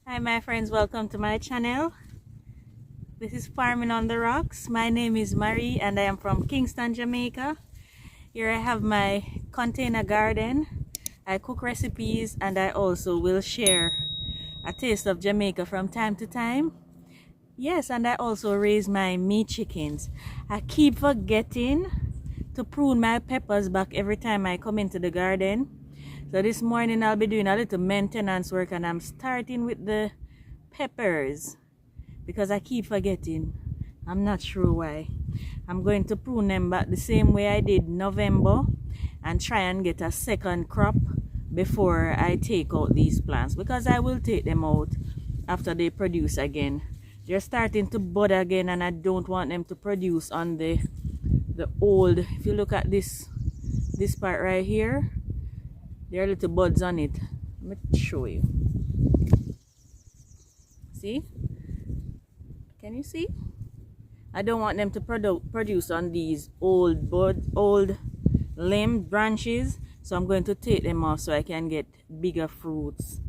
Hi my friends, welcome to my channel. This is Farming on the Rocks. My name is Marie and I am from Kingston, Jamaica. Here I have my container garden. I cook recipes and I also will share a taste of Jamaica from time to time. Yes, and I also raise my meat chickens. I keep forgetting to prune my peppers back every time I come into the garden. So this morning I'll be doing a little maintenance work and I'm starting with the peppers because I keep forgetting. I'm not sure why. I'm going to prune them back the same way I did November and try and get a second crop before I take out these plants, because I will take them out after they produce again. They're starting to bud again and I don't want them to produce on the old. If you look at this part right here, there are little buds on it. Let me show you. See? Can you see? I don't want them to produce on these old limb branches, so I'm going to take them off so I can get bigger fruits.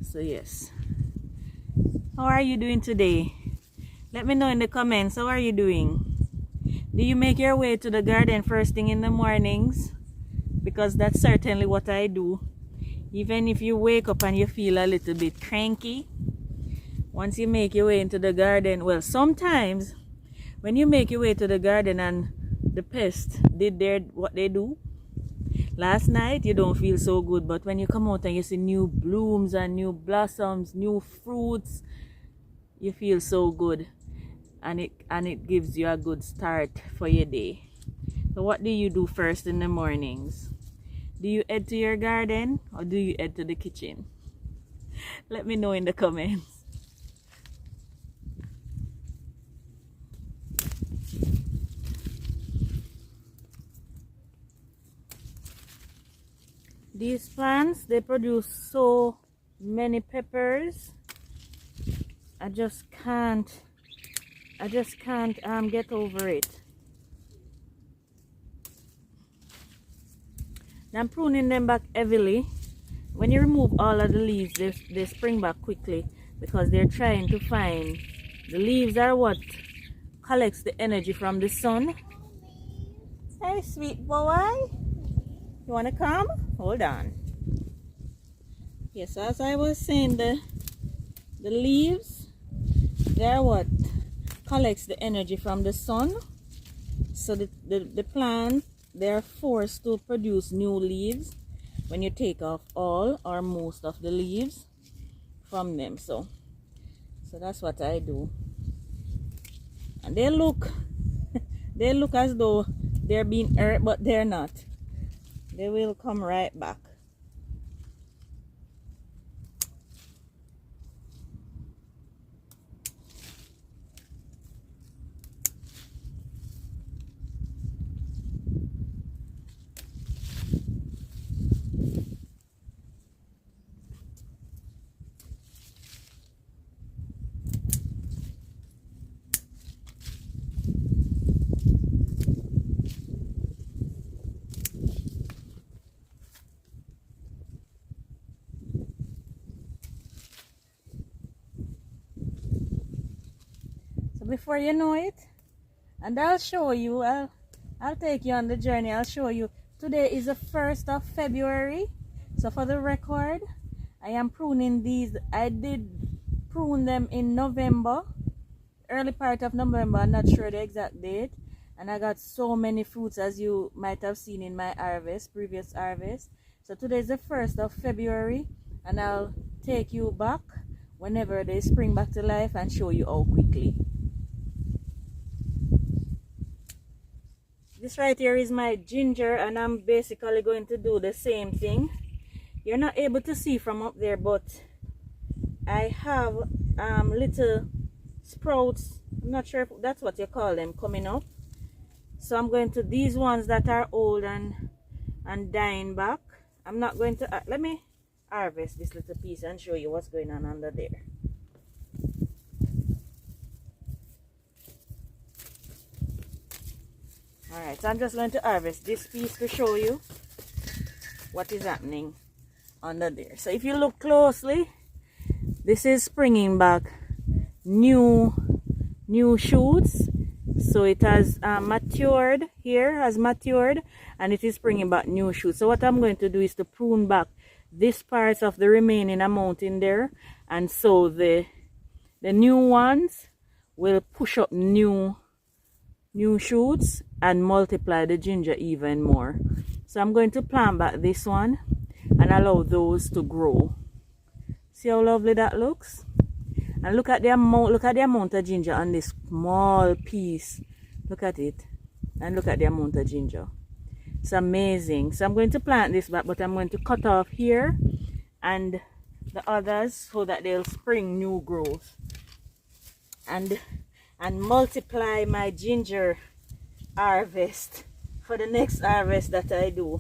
So yes. How are you doing today? Let me know in the comments. How are you doing? Do you make your way to the garden first thing in the mornings? Because that's certainly what I do. Even if you wake up and you feel a little bit cranky, once you make your way into the garden, well, sometimes when you make your way to the garden and the pests did what they do last night, you don't feel so good. But when you come out and you see new blooms and new blossoms, new fruits, you feel so good, and it gives you a good start for your day. So what do you do first in the mornings? Do you head to your garden or do you head to the kitchen? Let me know in the comments. These plants, they produce so many peppers. I just can't get over it. I'm pruning them back heavily. When you remove all of the leaves, they spring back quickly because they're trying to find, the leaves are what collects the energy from the sun. Hey sweet boy, you want to come? Hold on. Yes, as I was saying, the leaves, they're what collects the energy from the sun. So the plant, they're forced to produce new leaves when you take off all or most of the leaves from them. So that's what I do. And they look they look as though they're being hurt, but they're not. They will come right back. Before you know it, and I'll show you, I'll take you on the journey. I'll show you. Today is the 1st of February, so for the record, I am pruning these. I did prune them in November, early part of November. I'm not sure the exact date, and I got so many fruits, as you might have seen in my previous harvest. So today is the 1st of February, and I'll take you back whenever they spring back to life and show you how quickly. This right here is my ginger, and I'm basically going to do the same thing. You're not able to see from up there, but I have little sprouts. I'm not sure if that's what you call them, coming up. So I'm going to, these ones that are old and dying back, I'm not going to, let me harvest this little piece and show you what's going on under there. Alright, so I'm just going to harvest this piece to show you what is happening under there. So if you look closely, this is springing back new shoots. So it has matured here, has matured, and it is bringing back new shoots. So what I'm going to do is to prune back this parts of the remaining amount in there, and so the new ones will push up new shoots and multiply the ginger even more. So I'm going to plant back this one and allow those to grow. See how lovely that looks? And look at the amount of ginger on this small piece. Look at it. And look at the amount of ginger. It's amazing. So I'm going to plant this back, but I'm going to cut off here and the others so that they'll spring new growth. And multiply my ginger harvest for the next harvest that I do.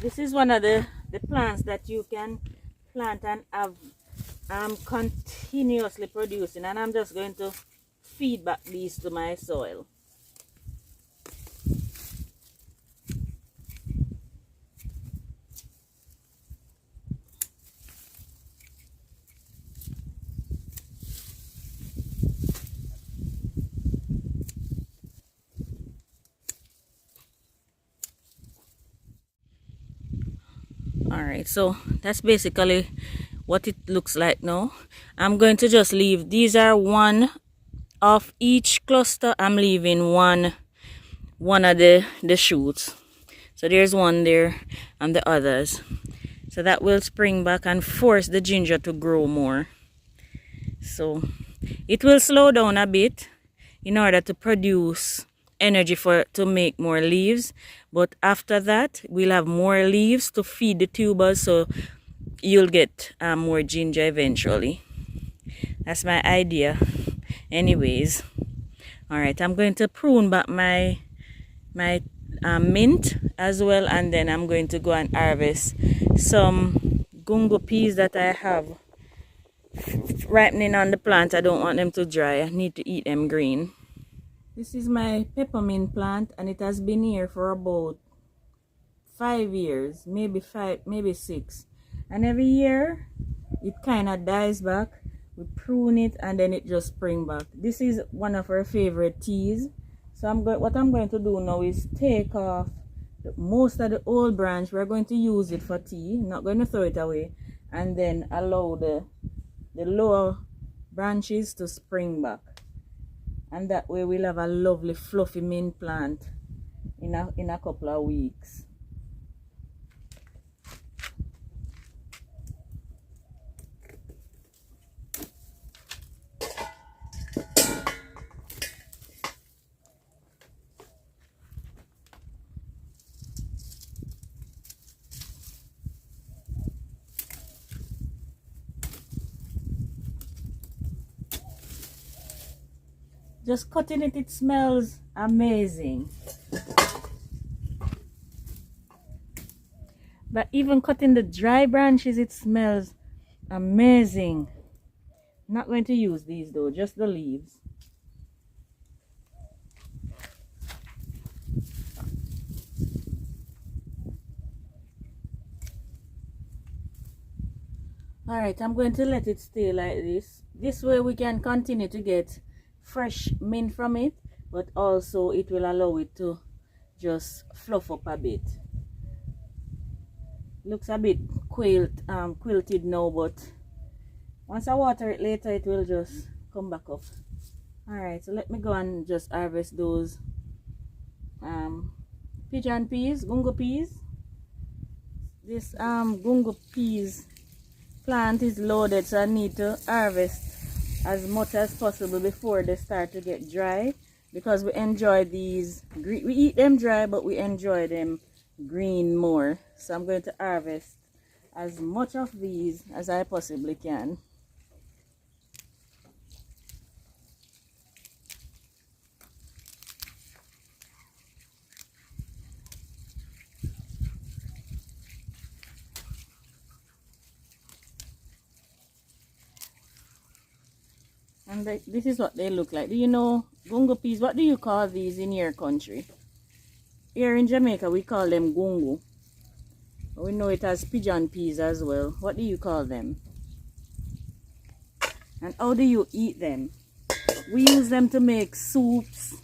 This is one of the plants that you can plant and have continuously producing, and I'm just going to feed back these to my soil. Alright, so that's basically what it looks like now. I'm going to just leave, these are one of each cluster. I'm leaving one of the shoots. So there's one there and the others. So that will spring back and force the ginger to grow more. So it will slow down a bit in order to produce energy to make more leaves, but after that we'll have more leaves to feed the tubers, so you'll get more ginger eventually. That's my idea anyways. All right, I'm going to prune back my mint as well, and then I'm going to go and harvest some gungo peas that I have ripening on the plant. I don't want them to dry. I need to eat them green. This is my peppermint plant, and it has been here for about 5 years, maybe 6. And every year it kind of dies back. We prune it and then it just spring back. This is one of our favorite teas. So what I'm going to do now is take off most of the old branch. We're going to use it for tea. I'm not going to throw it away, and then allow the lower branches to spring back. And that way we'll have a lovely fluffy mint plant in a couple of weeks. Just cutting it smells amazing. But even cutting the dry branches, it smells amazing. Not going to use these though, just the leaves. Alright, I'm going to let it stay like this. This way we can continue to get fresh mint from it, but also it will allow it to just fluff up a bit. Looks a bit quilted now, but once I water it later, it will just come back up. Alright, so let me go and just harvest those pigeon peas, gungo peas. This gungo peas plant is loaded, so I need to harvest as much as possible before they start to get dry, because we enjoy these green. We eat them dry, but we enjoy them green more. So I'm going to harvest as much of these as I possibly can. And this is what they look like. Do you know gungo peas? What do you call these in your country? Here in Jamaica, we call them gungo. We know it as pigeon peas as well. What do you call them? And how do you eat them? We use them to make soups,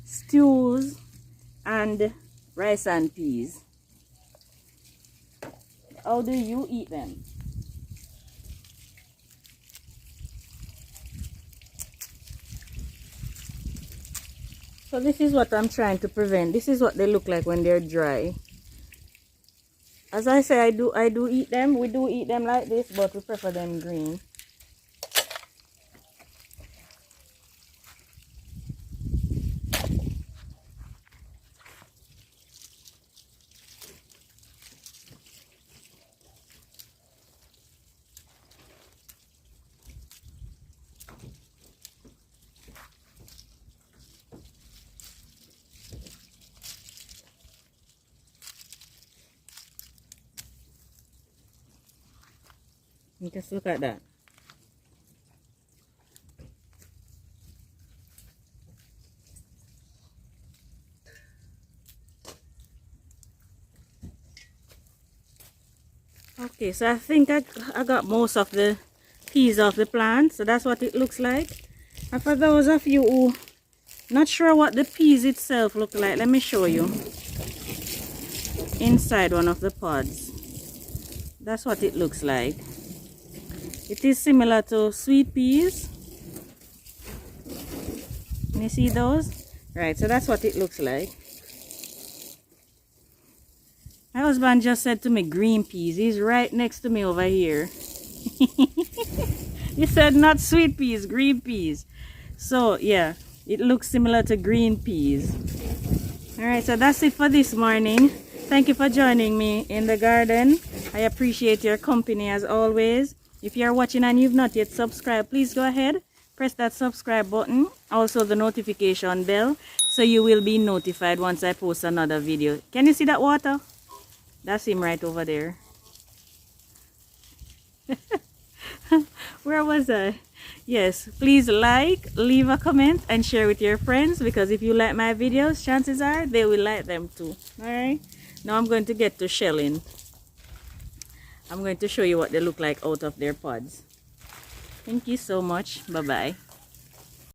stews, and rice and peas. How do you eat them? So this is what I'm trying to prevent. This is what they look like when they're dry. As I say, I do eat them. We do eat them like this, but we prefer them green. Just look at that. Okay, so I think I got most of the peas off the plant. So that's what it looks like. And for those of you who not sure what the peas itself look like, let me show you. Inside one of the pods. That's what it looks like. It is similar to sweet peas. Can you see those? Right, so that's what it looks like. My husband just said to me green peas. He's right next to me over here. He said not sweet peas, green peas. So yeah, it looks similar to green peas. Alright, so that's it for this morning. Thank you for joining me in the garden. I appreciate your company as always. If you are watching and you've not yet subscribed, please go ahead, press that subscribe button, also the notification bell, so you will be notified once I post another video. Can you see that water? That's him right over there. Where was I? Yes, please like, leave a comment, and share with your friends, because if you like my videos, chances are they will like them too. Alright, now I'm going to get to shelling. I'm going to show you what they look like out of their pods. Thank you so much. Bye-bye.